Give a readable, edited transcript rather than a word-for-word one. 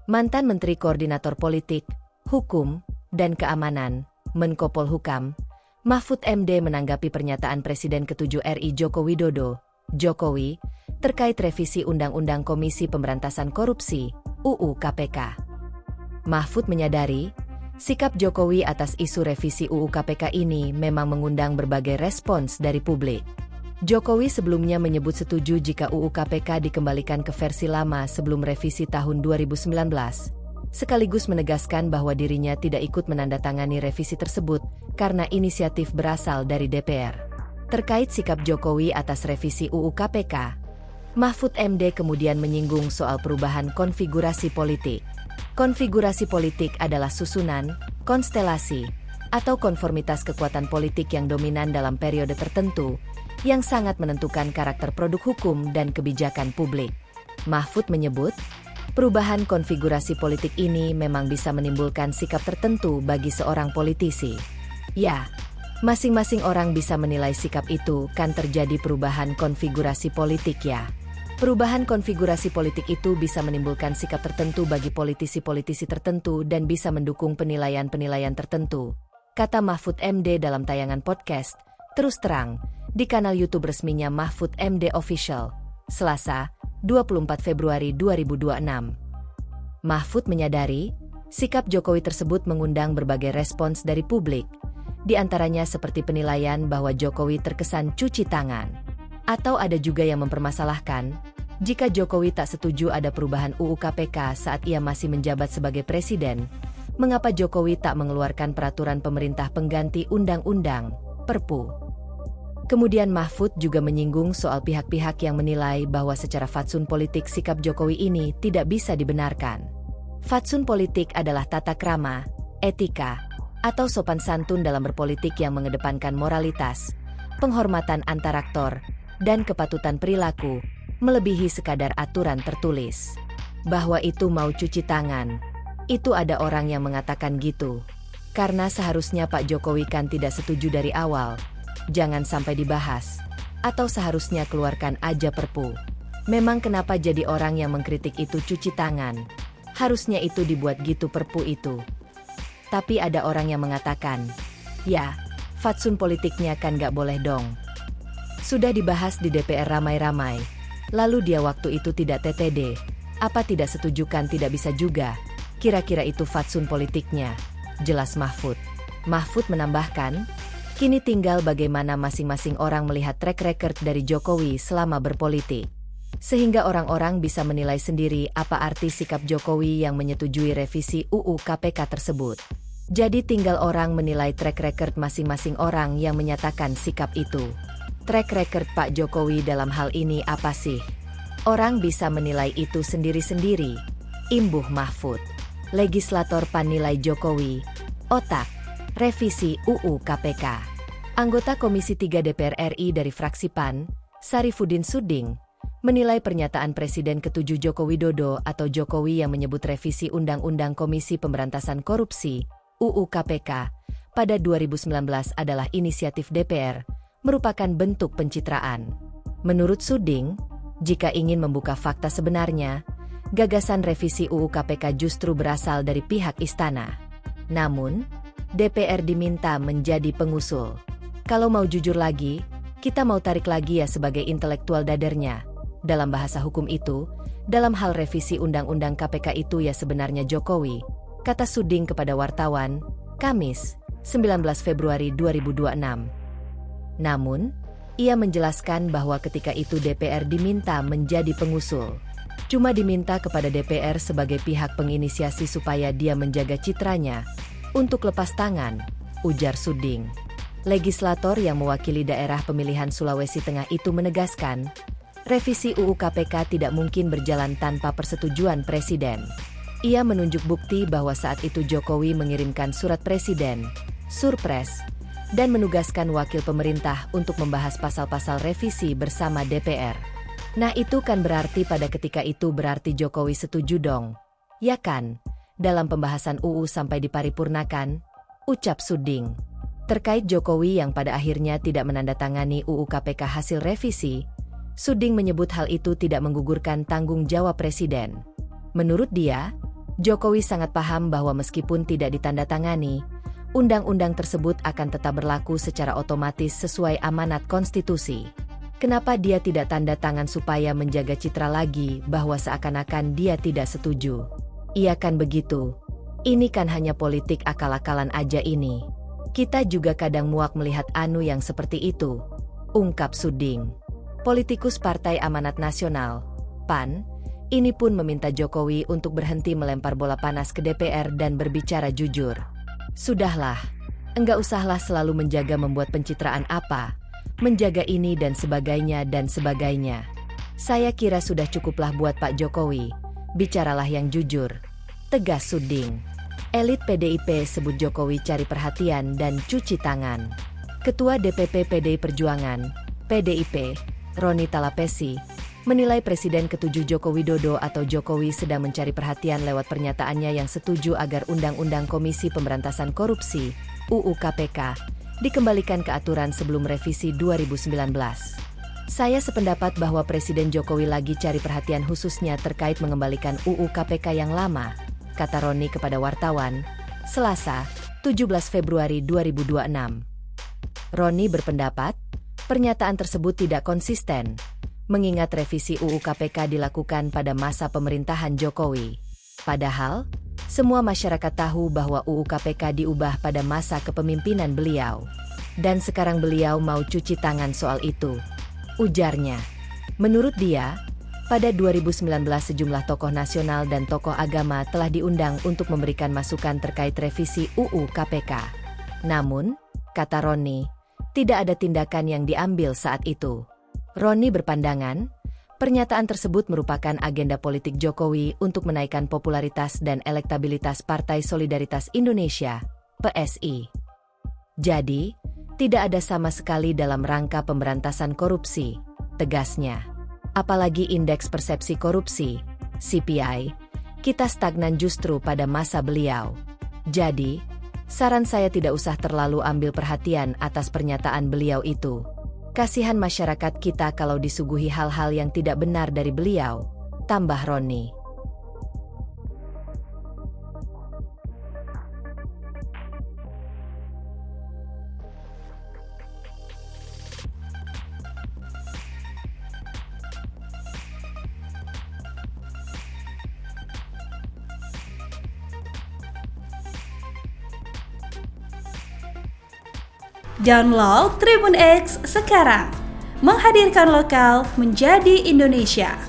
Mantan Menteri Koordinator Politik, Hukum, dan Keamanan, Menko Polhukam, Mahfud MD menanggapi pernyataan Presiden ke-7 RI Joko Widodo, Jokowi, terkait revisi Undang-Undang Komisi Pemberantasan Korupsi, UU KPK. Mahfud menyadari, sikap Jokowi atas isu revisi UU KPK ini memang mengundang berbagai respons dari publik. Jokowi sebelumnya menyebut setuju jika UU KPK dikembalikan ke versi lama sebelum revisi tahun 2019, sekaligus menegaskan bahwa dirinya tidak ikut menandatangani revisi tersebut karena inisiatif berasal dari DPR. Terkait sikap Jokowi atas revisi UU KPK, Mahfud MD kemudian menyinggung soal perubahan konfigurasi politik. Konfigurasi politik adalah susunan, konstelasi, atau konformitas kekuatan politik yang dominan dalam periode tertentu, yang sangat menentukan karakter produk hukum dan kebijakan publik. Mahfud menyebut, perubahan konfigurasi politik ini memang bisa menimbulkan sikap tertentu bagi seorang politisi. Ya, masing-masing orang bisa menilai sikap itu kan terjadi perubahan konfigurasi politik ya. Perubahan konfigurasi politik itu bisa menimbulkan sikap tertentu bagi politisi-politisi tertentu dan bisa mendukung penilaian-penilaian tertentu, kata Mahfud MD dalam tayangan podcast, Terus Terang, di kanal YouTube resminya Mahfud MD Official, Selasa, 24 Februari 2026. Mahfud menyadari, sikap Jokowi tersebut mengundang berbagai respons dari publik, di antaranya seperti penilaian bahwa Jokowi terkesan cuci tangan. Atau ada juga yang mempermasalahkan, jika Jokowi tak setuju ada perubahan UU KPK saat ia masih menjabat sebagai presiden, mengapa Jokowi tak mengeluarkan peraturan pemerintah pengganti undang-undang, Perpu? Kemudian Mahfud juga menyinggung soal pihak-pihak yang menilai bahwa secara fatsun politik sikap Jokowi ini tidak bisa dibenarkan. Fatsun politik adalah tata krama, etika, atau sopan santun dalam berpolitik yang mengedepankan moralitas, penghormatan antar aktor, dan kepatutan perilaku, melebihi sekadar aturan tertulis. Bahwa itu mau cuci tangan, itu ada orang yang mengatakan gitu. Karena seharusnya Pak Jokowi kan tidak setuju dari awal, jangan sampai dibahas. Atau seharusnya keluarkan aja Perpu. Memang kenapa jadi orang yang mengkritik itu cuci tangan? Harusnya itu dibuat gitu Perpu itu. Tapi ada orang yang mengatakan, ya, fatsun politiknya kan gak boleh dong. Sudah dibahas di DPR ramai-ramai, lalu dia waktu itu tidak TTD, apa tidak setuju kan tidak bisa juga, kira-kira itu fatsun politiknya, jelas Mahfud. Mahfud menambahkan, kini tinggal bagaimana masing-masing orang melihat track record dari Jokowi selama berpolitik. Sehingga orang-orang bisa menilai sendiri apa arti sikap Jokowi yang menyetujui revisi UU KPK tersebut. Jadi tinggal orang menilai track record masing-masing orang yang menyatakan sikap itu. Track record Pak Jokowi dalam hal ini apa sih? Orang bisa menilai itu sendiri-sendiri. Imbuh Mahfud. Legislator PAN nilai Jokowi, otak, revisi UU KPK. Anggota Komisi 3 DPR RI dari fraksi PAN, Sarifudin Suding, menilai pernyataan Presiden ke-7 Joko Widodo atau Jokowi yang menyebut revisi Undang-Undang Komisi Pemberantasan Korupsi, UU KPK, pada 2019 adalah inisiatif DPR, merupakan bentuk pencitraan. Menurut Suding, jika ingin membuka fakta sebenarnya, gagasan revisi UU KPK justru berasal dari pihak istana. Namun, DPR diminta menjadi pengusul. Kalau mau jujur lagi, kita mau tarik lagi ya sebagai intelektual dadernya. Dalam bahasa hukum itu, dalam hal revisi Undang-Undang KPK itu ya sebenarnya Jokowi, kata Suding kepada wartawan, Kamis, 19 Februari 2026. Namun, ia menjelaskan bahwa ketika itu DPR diminta menjadi pengusul. Cuma diminta kepada DPR sebagai pihak penginisiasi supaya dia menjaga citranya, untuk lepas tangan, ujar Suding. Legislator yang mewakili daerah pemilihan Sulawesi Tengah itu menegaskan, revisi UU KPK tidak mungkin berjalan tanpa persetujuan Presiden. Ia menunjuk bukti bahwa saat itu Jokowi mengirimkan surat Presiden, Surpres, dan menugaskan wakil pemerintah untuk membahas pasal-pasal revisi bersama DPR. Nah itu kan berarti pada ketika itu berarti Jokowi setuju dong. Ya kan, dalam pembahasan UU sampai diparipurnakan, ucap Suding. Terkait Jokowi yang pada akhirnya tidak menandatangani UU KPK hasil revisi, Suding menyebut hal itu tidak menggugurkan tanggung jawab Presiden. Menurut dia, Jokowi sangat paham bahwa meskipun tidak ditandatangani, undang-undang tersebut akan tetap berlaku secara otomatis sesuai amanat konstitusi. Kenapa dia tidak tanda tangan supaya menjaga citra lagi bahwa seakan-akan dia tidak setuju? Iya kan begitu. Ini kan hanya politik akal-akalan aja ini. Kita juga kadang muak melihat anu yang seperti itu, ungkap Suding. Politikus Partai Amanat Nasional, PAN, ini pun meminta Jokowi untuk berhenti melempar bola panas ke DPR dan berbicara jujur. Sudahlah, enggak usahlah selalu menjaga membuat pencitraan apa, menjaga ini dan sebagainya dan sebagainya. Saya kira sudah cukuplah buat Pak Jokowi, bicaralah yang jujur, tegas Suding. Elit PDIP sebut Jokowi cari perhatian dan cuci tangan. Ketua DPP PDI Perjuangan, PDIP, Roni Talapesi, menilai Presiden ke-7 Joko Widodo atau Jokowi sedang mencari perhatian lewat pernyataannya yang setuju agar Undang-Undang Komisi Pemberantasan Korupsi, UU KPK, dikembalikan ke aturan sebelum revisi 2019. Saya sependapat bahwa Presiden Jokowi lagi cari perhatian khususnya terkait mengembalikan UU KPK yang lama, kata Roni kepada wartawan, Selasa, 17 Februari 2026. Roni berpendapat, pernyataan tersebut tidak konsisten, mengingat revisi UU KPK dilakukan pada masa pemerintahan Jokowi. Padahal, semua masyarakat tahu bahwa UU KPK diubah pada masa kepemimpinan beliau. Dan sekarang beliau mau cuci tangan soal itu, ujarnya. Menurut dia, pada 2019 sejumlah tokoh nasional dan tokoh agama telah diundang untuk memberikan masukan terkait revisi UU KPK. Namun, kata Roni, tidak ada tindakan yang diambil saat itu. Roni berpandangan, pernyataan tersebut merupakan agenda politik Jokowi untuk menaikkan popularitas dan elektabilitas Partai Solidaritas Indonesia, PSI. Jadi, tidak ada sama sekali dalam rangka pemberantasan korupsi, tegasnya. Apalagi indeks persepsi korupsi, CPI, kita stagnan justru pada masa beliau. Jadi, saran saya tidak usah terlalu ambil perhatian atas pernyataan beliau itu. Kasihan masyarakat kita kalau disuguhi hal-hal yang tidak benar dari beliau, tambah Roni. Download Tribun X sekarang, menghadirkan lokal menjadi Indonesia.